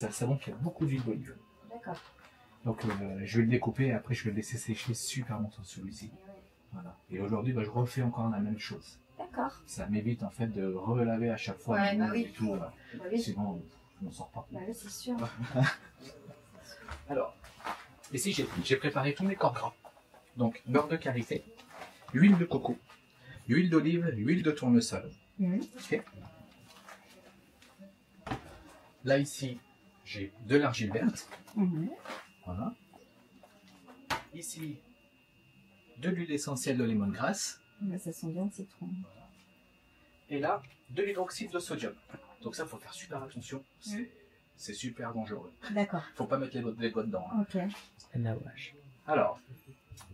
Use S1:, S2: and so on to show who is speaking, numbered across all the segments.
S1: C'est un savon qui a beaucoup d'huile d'olive.
S2: D'accord.
S1: Donc je vais le découper et après je vais le laisser sécher super longtemps celui-ci. Voilà. Et aujourd'hui, je refais encore la même chose.
S2: D'accord.
S1: Ça m'évite en fait de relaver à chaque fois
S2: Ouais, bah oui.
S1: et tout.
S2: Bah oui.
S1: Sinon, je m'en sors pas.
S2: Bah oui, c'est sûr.
S1: Alors, ici j'ai préparé tous mes corps gras. Donc beurre de karité, huile de coco, huile d'olive, huile de tournesol. Ok. Là ici, j'ai de l'argile verte. Voilà. Ici, de l'huile essentielle de lemongrass.
S2: Ça sent bien le citron.
S1: Et là, de l'hydroxyde de sodium. Donc ça, faut faire super attention. C'est super dangereux.
S2: D'accord.
S1: Faut pas mettre les doigts dedans. Hein.
S2: Ok.
S1: Alors,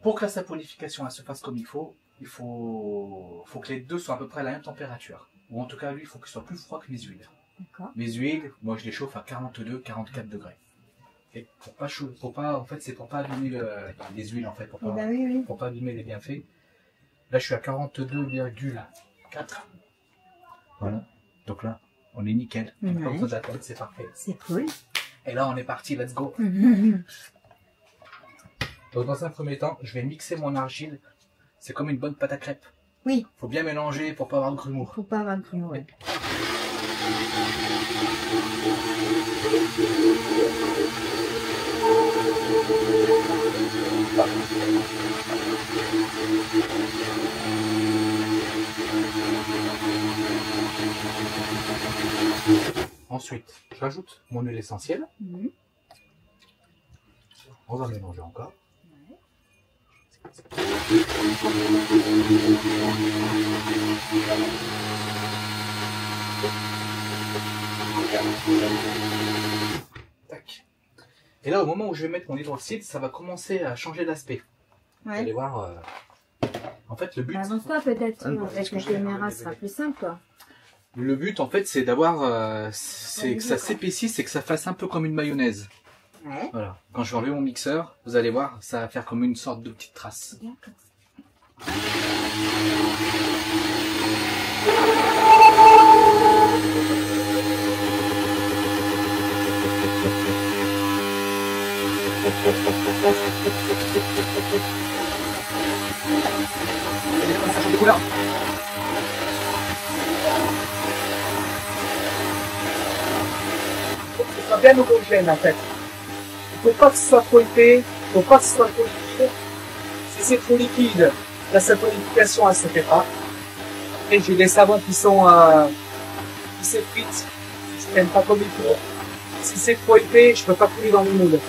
S1: pour que la saponification elle se fasse comme il faut que les deux soient à peu près à la même température. Ou en tout cas, lui, il faut qu'il soit plus froid que mes huiles.
S2: D'accord.
S1: Mes huiles, moi, je les chauffe à 42-44 degrés. Et en fait, c'est pour pas abîmer les huiles, en fait, pour pas abîmer les bienfaits. Là, je suis à 42,4. Voilà. Donc là, on est nickel. C'est parfait.
S2: C'est cool.
S1: Et là, on est parti, let's go. Donc, dans un premier temps, je vais mixer mon argile. C'est comme une bonne pâte à crêpes.
S2: Oui.
S1: Faut bien mélanger pour pas avoir de grumeaux.
S2: Faut pas avoir de grumeaux, ouais.
S1: Ensuite, j'ajoute mon huile essentielle. On va mélanger encore. Tac. Et là, au moment où je vais mettre mon hydroxyde, ça va commencer à changer d'aspect. Vous allez voir. En fait, le but.
S2: Avance-toi peut-être avec la caméra, ce sera plus simple, quoi.
S1: Le but, en fait, c'est d'avoir, c'est que ça s'épaississe et que ça fasse un peu comme une mayonnaise.
S2: Ouais.
S1: Voilà. Quand je vais enlever mon mixeur, vous allez voir, ça va faire comme une sorte de petite trace.
S2: D'accord.
S1: Ça change de couleur. Ce sera bien homogène en fait. Il ne faut pas que ce soit trop épais, il ne faut pas que ce soit trop liquide. Si c'est trop liquide, la saponification elle se fait pas. Et j'ai des savons qui sont qui s'effritent, qui se tiennent pas comme il faut. Si c'est trop épais, je peux pas couler dans le moule.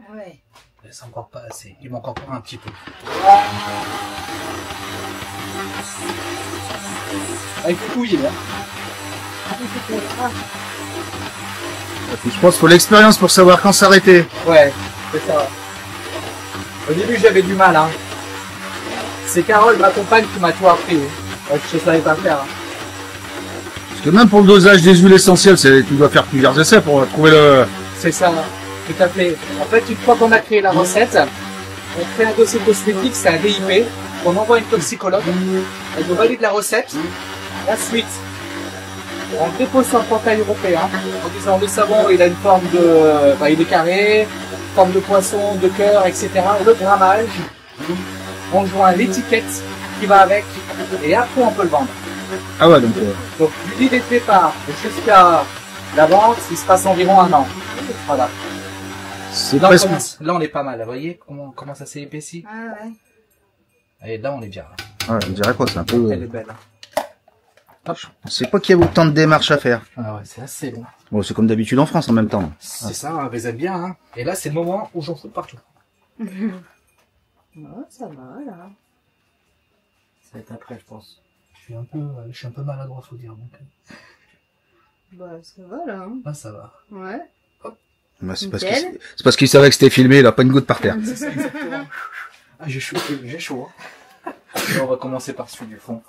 S2: Ah ouais.
S1: C'est encore pas assez. Il manque encore un petit peu. Avec les couilles, là.
S3: Je pense qu'il faut l'expérience pour savoir quand s'arrêter.
S1: Ouais, c'est ça. Au début, j'avais du mal, hein. C'est Carole, ma compagne, qui m'a tout appris. Ouais, je savais pas faire. Hein.
S3: Parce que même pour le dosage des huiles essentielles, tu dois faire plusieurs essais pour trouver le...
S1: C'est ça, tout à fait. En fait, une fois qu'on a créé la recette, on crée un dossier cosmétique, c'est un DIP, on envoie une toxicologue, elle nous valide la recette. Ensuite, on dépose sur le portail européen en disant le savon il a une forme de, il est carré, forme de poisson, de cœur, etc. Le grammage, on joint l'étiquette qui va avec et après on peut le vendre.
S3: Ah ouais, donc...
S1: Donc du lit de départ jusqu'à la vente, il se passe environ 1 an. Voilà. Là, là on est pas mal, vous voyez comment ça s'est épaissi.
S2: Ah ouais.
S1: Et là on est bien. Là.
S3: Ouais, on dirait quoi, c'est un peu...
S1: Elle est belle. Hop.
S3: On sait pas qu'il y a autant de démarches à faire.
S1: Ah ouais, c'est assez long.
S3: Bon, c'est comme d'habitude en France en même temps.
S1: C'est ça, on les aime bien. Hein. Et là c'est le moment où j'en fous partout.
S2: Oh, ça va là.
S1: Ça va être après, je pense. Je suis un peu maladroit, faut dire. Donc.
S2: Bah ça va là. Hein.
S1: Ah, ça va.
S2: Ouais.
S3: Bah, c'est parce qu'il savait que c'était filmé, il a pas une goutte par terre.
S1: C'est ça, exactement. Ah, j'ai chaud. Hein. On va commencer par celui du fond.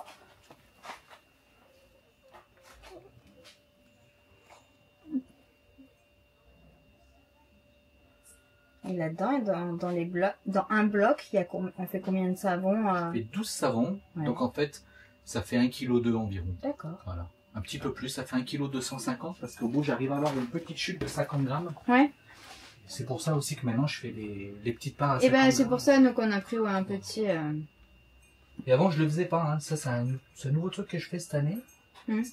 S2: là-dedans. Et dans les blocs, dans un bloc, on fait combien de savons
S1: Ça fait 12 savons.
S2: Ouais.
S1: Donc en fait, ça fait 1,2 kg environ.
S2: D'accord.
S1: Voilà. Un petit peu plus, ça fait 1,250 kg parce qu'au bout, j'arrive à avoir une petite chute de 50 grammes.
S2: Ouais.
S1: C'est pour ça aussi que maintenant, je fais les petites parts à
S2: Et
S1: 50
S2: ben c'est
S1: grammes.
S2: pour ça nous qu'on a pris un petit.
S1: Et avant, je le faisais pas. Hein. Ça, c'est un nouveau truc que je fais cette année.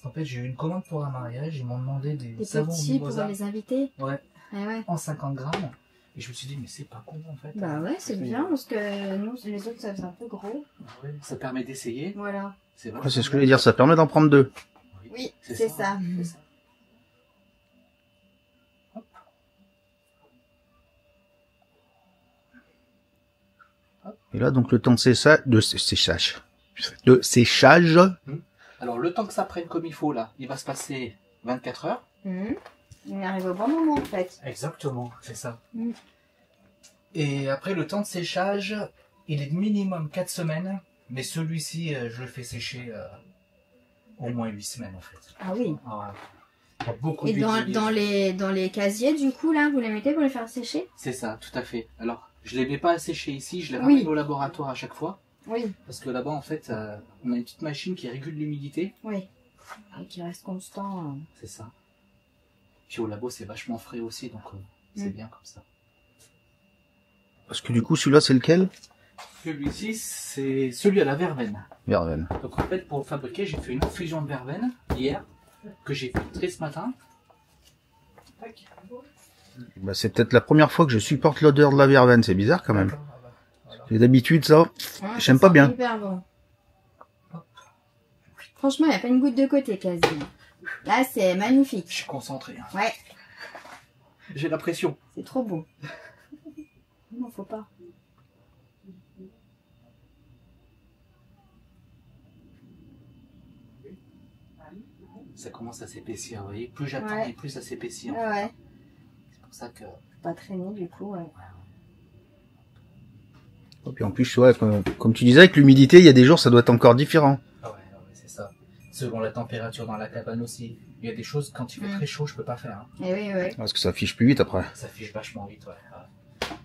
S1: En fait, j'ai eu une commande pour un mariage. Ils m'ont demandé des savons
S2: petits pour
S1: mimosa.
S2: les invités.
S1: Ouais.
S2: Ouais.
S1: En 50 grammes. Et je me suis dit, mais c'est pas con en fait.
S2: Bah ouais, c'est bien parce que nous, les autres, ça faisait un peu gros.
S1: Ouais, ça permet d'essayer.
S2: Voilà.
S1: C'est vrai.
S3: Ouais, c'est ce que je voulais dire, ça permet d'en prendre 2.
S2: Oui, c'est ça.
S1: C'est ça. Hop.
S3: Et là, donc, le temps de séchage.
S1: Alors, le temps que ça prenne comme il faut, là, il va se passer 24 heures.
S2: On arrive au bon moment en fait.
S1: Exactement, c'est ça.
S2: Mm.
S1: Et après, le temps de séchage, il est de minimum 4 semaines. Mais celui-ci, je le fais sécher au moins 8 semaines, en fait.
S2: Ah oui.
S1: Ah, il y a beaucoup
S2: Et
S1: d'huile d'olive.
S2: dans les casiers, du coup, là, vous les mettez pour les faire sécher?
S1: C'est ça, tout à fait. Alors, je les mets pas à sécher ici, je les
S2: Oui.
S1: ramène au laboratoire à chaque fois.
S2: Oui.
S1: Parce que là-bas, en fait, on a une petite machine qui régule l'humidité.
S2: Oui. Et qui reste constant.
S1: C'est ça. Puis au labo, c'est vachement frais aussi, donc c'est bien comme ça.
S3: Parce que du coup, celui-là, c'est lequel?
S1: Celui-ci, c'est celui à la verveine.
S3: Verveine.
S1: Donc en fait, pour le fabriquer, j'ai fait une infusion de verveine hier, que j'ai filtrée ce matin. Tac.
S3: Bah, c'est peut-être la première fois que je supporte l'odeur de la verveine, c'est bizarre quand même.
S1: Voilà.
S3: Et d'habitude, ça,
S2: Hein,
S3: j'aime
S2: ça
S3: pas
S2: sent
S3: bien.
S2: Hyper bon. Franchement, il n'y a pas une goutte de côté quasi. Là, c'est magnifique.
S1: Je suis concentré. Hein.
S2: Ouais,
S1: J'ai la pression.
S2: c'est trop beau. Non, faut pas.
S1: Ça commence à s'épaissir, vous voyez. Plus j'attends
S2: Ouais.
S1: et plus ça s'épaissit.
S2: Ouais, ouais.
S1: C'est pour ça que...
S2: Faut pas traîner du coup, ouais.
S3: Et puis en plus, ouais, comme tu disais, avec l'humidité, il y a des jours, ça doit être encore différent.
S1: Ah ouais, c'est ça. Selon la température dans la cabane aussi. Il y a des choses, quand il fait très chaud, je peux pas faire. Hein.
S2: Et oui, oui.
S3: Parce que ça affiche plus vite après.
S1: Ça fiche vachement vite, ouais.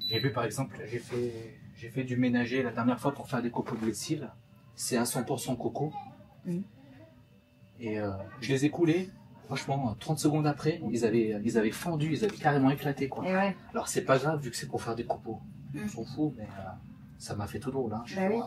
S1: J'ai vu par exemple, j'ai fait du ménager la dernière fois pour faire des copeaux de lessive. C'est un 100% coco. Et je les ai coulés. Franchement, 30 secondes après, ils avaient fendu, ils avaient carrément éclaté, quoi.
S2: Et ouais.
S1: Alors c'est pas grave vu que c'est pour faire des copeaux. On s'en fout, mais ça m'a fait tout drôle. Hein.
S2: Bah oui.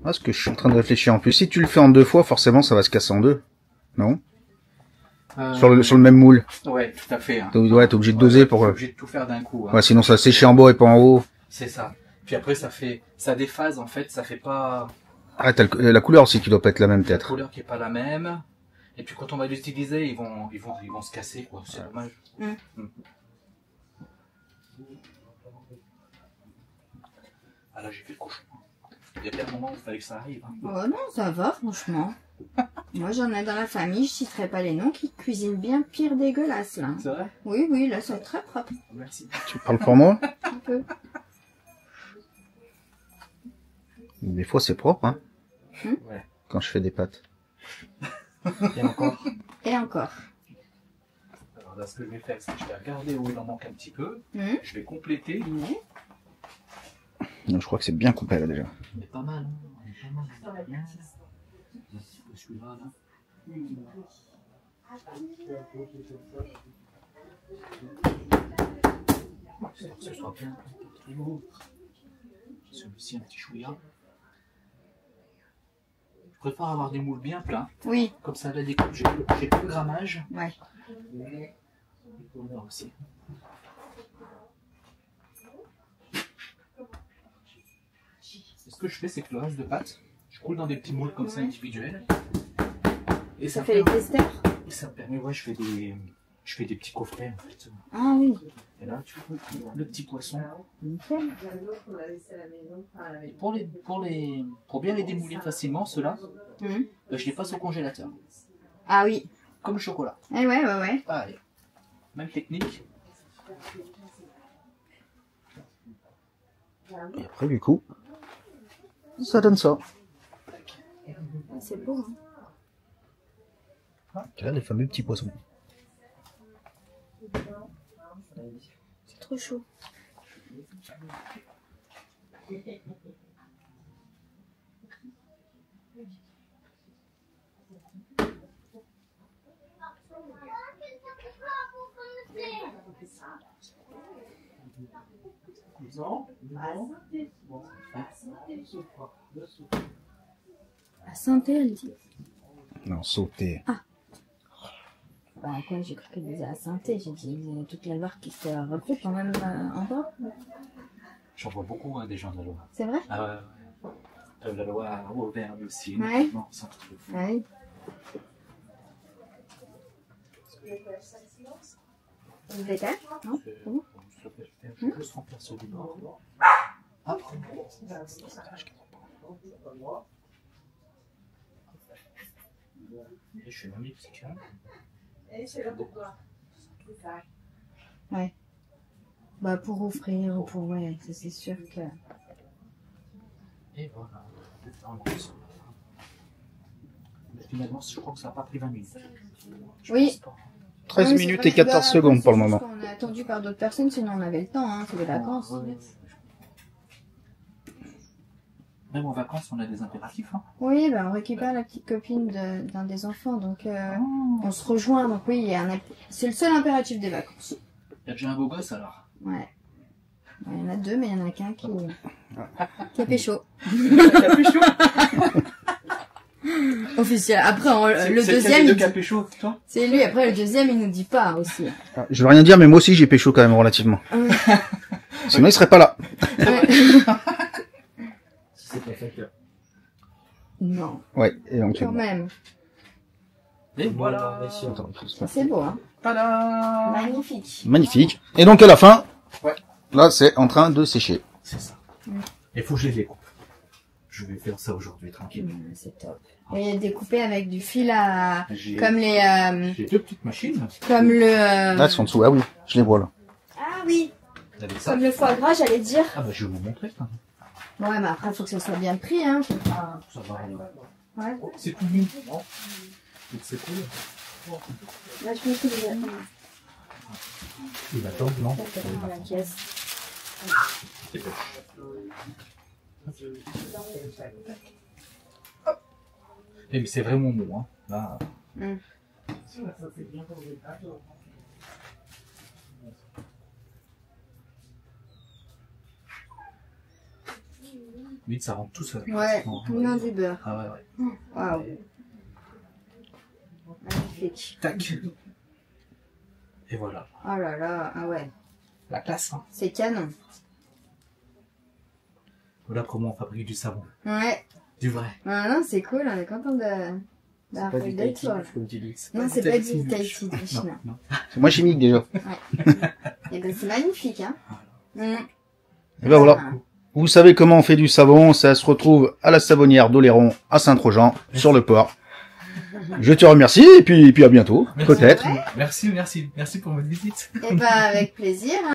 S3: Ah, ce que je suis en train de réfléchir. En plus, si tu le fais en 2 fois, forcément, ça va se casser en 2. Non? Sur le même moule.
S1: Ouais, tout à fait. Hein.
S3: Ouais, t'es obligé de doser pour...
S1: T'es obligé de tout faire d'un coup. Hein.
S3: Ouais, sinon ça va sécher en bas et pas en haut.
S1: C'est ça. Puis après, ça déphase en fait, ça fait pas
S3: Ah, t'as la couleur aussi qui doit pas être la même
S1: la
S3: peut-être.
S1: couleur qui est pas la même. Et puis quand on va l'utiliser, ils vont se casser, quoi. C'est dommage. Ah là, j'ai fait le cochon. Il y a bien un moment où il fallait que ça arrive. Hein.
S2: Oh non, ça va, franchement. Moi, j'en ai dans la famille, je citerai pas les noms, qui cuisinent bien pire dégueulasse, là.
S1: C'est vrai?
S2: Oui, oui, là, c'est très propre.
S1: Merci.
S3: Tu parles pour moi?
S2: Un peu.
S3: Des fois c'est propre, hein.
S1: Ouais.
S3: Quand je fais des pâtes.
S1: Et encore.
S2: Et encore.
S1: Alors là, ce que je vais faire, c'est que je vais regarder où il en manque un petit peu.
S2: Hum.
S1: Je vais compléter.
S3: Non, je crois que c'est bien coupé là déjà.
S1: On est pas mal, hein. On est pas mal. Bien. Celui-là, là. J'espère que ce soit bien. Celui-ci, un petit chouïa. Je préfère avoir des moules bien pleins.
S2: Oui,
S1: Comme ça, la découpe, j'ai plus de grammage.
S2: ouais.
S1: Et pour moi aussi. Et ce que je fais, c'est que le reste de pâte, je coule dans des petits moules comme ça individuels. Et
S2: Ça
S1: me
S2: fait les
S1: permet-
S2: testeurs.
S1: et ça me permet, ouais, je fais des petits coffrets en fait.
S2: Ah oui.
S1: Et là, tu vois le petit poisson.
S2: Nickel.
S1: Et pour bien les démouler facilement, ceux-là,
S2: Mhm.
S1: je les passe au congélateur.
S2: Ah oui.
S1: Comme le chocolat.
S2: Eh ouais.
S1: Pareil. Même technique.
S3: Et après, du coup, ça donne ça.
S2: C'est beau, hein.
S3: Là, les fameux petits poissons.
S2: C'est trop chaud. La santé, elle dit.
S3: Non, sauter.
S2: Bah, quoi, j'ai cru qu'elle disait la santé. J'ai dit toute la Loire qui se refait quand même en bas.
S1: J'en vois beaucoup des gens de la Loire.
S2: C'est vrai?
S1: Ah ouais. La Loire, Auvergne aussi.
S2: Ouais.
S1: Non, c'est un truc de fou.
S2: Oui. Vous êtes là? Non? C'est bon?
S1: Je peux juste remplir ceux du bord. Après, je fais ma petite carte.
S2: Ouais. Bah, pour offrir, pour, ouais, ça, c'est sûr que.
S1: Et voilà. Mais finalement, je crois que ça n'a pas pris 20 minutes.
S2: Oui.
S3: 13
S2: Oui,
S3: minutes
S2: c'est
S3: et
S2: vrai.
S3: 14
S2: Bah,
S3: secondes pour le
S2: c'est juste
S3: moment.
S2: qu'on a attendu par d'autres personnes, sinon on avait le temps, hein, c'est les vacances.
S1: Ouais. Même en vacances, on a des impératifs. Hein.
S2: Oui, bah, on récupère la petite copine d'un des enfants, donc on se rejoint. Donc oui, il y a c'est le seul impératif des vacances.
S1: Il y a déjà un beau gosse alors.
S2: Ouais. Il y en a deux, mais il y en a qu'un qui a pécho. Officiel. Après, le deuxième,
S1: C'est chaud, toi.
S2: c'est lui. Après, le deuxième, il nous dit pas aussi.
S3: Ah, je veux rien dire, mais moi aussi j'ai pécho quand même relativement. Sinon il serait pas là.
S1: C'est pas fait.
S2: Non,
S3: Ouais, et
S2: quand
S3: éventuellement.
S2: même.
S1: Et voilà.
S2: C'est beau, hein.
S1: Tada.
S2: Magnifique.
S3: Magnifique. Et donc à la fin,
S1: Ouais.
S3: là c'est en train de sécher.
S1: C'est ça. Il faut que je les découpe. Je vais faire ça aujourd'hui, tranquille.
S2: C'est top. Et découpé avec du fil à,
S1: J'ai
S2: comme les,
S1: j'ai deux petites machines.
S2: comme le,
S3: Là, elles sont dessous. Ah oui, je les vois là.
S2: ah oui,
S1: Vous avez ça?
S2: comme le foie gras, j'allais dire.
S1: Ah bah je vais vous montrer. Ça,
S2: Ouais, mais après, faut que ça soit bien pris, hein. Faut pas-
S1: ça va.
S2: Ouais.
S1: Oh, c'est tout mou. Non. Donc c'est cool.
S2: Là, je me suis déjà
S1: Il attend, non?
S2: dans la caisse.
S1: C'est bon. Eh, mais c'est vraiment mou, hein. Là.
S2: Mm.
S1: Vite, ça rentre tout seul.
S2: Ouais,
S1: Non,
S2: comme dans du beurre.
S1: Ah ouais.
S2: Waouh. Magnifique.
S1: Tac. Et voilà.
S2: Oh là là, ah ouais.
S1: La classe, hein.
S2: C'est canon.
S1: Voilà comment on fabrique du savon.
S2: Ouais.
S1: Du vrai.
S2: Ah non, c'est cool, on est content d'avoir
S4: du
S2: d'être toi.
S4: comme tu dis.
S2: Non, c'est pas du Tahiti,
S1: Non,
S2: non.
S1: non.
S3: C'est moins chimique déjà.
S2: Et ben, c'est magnifique, hein. Mm.
S3: Et ben voilà. Vous savez comment on fait du savon, ça se retrouve à la savonnière d'Oléron à Saint-Trojan, sur le port. Je te remercie, et puis à bientôt,
S1: Merci.
S3: peut-être.
S1: Merci pour votre visite.
S2: Et ben, avec plaisir.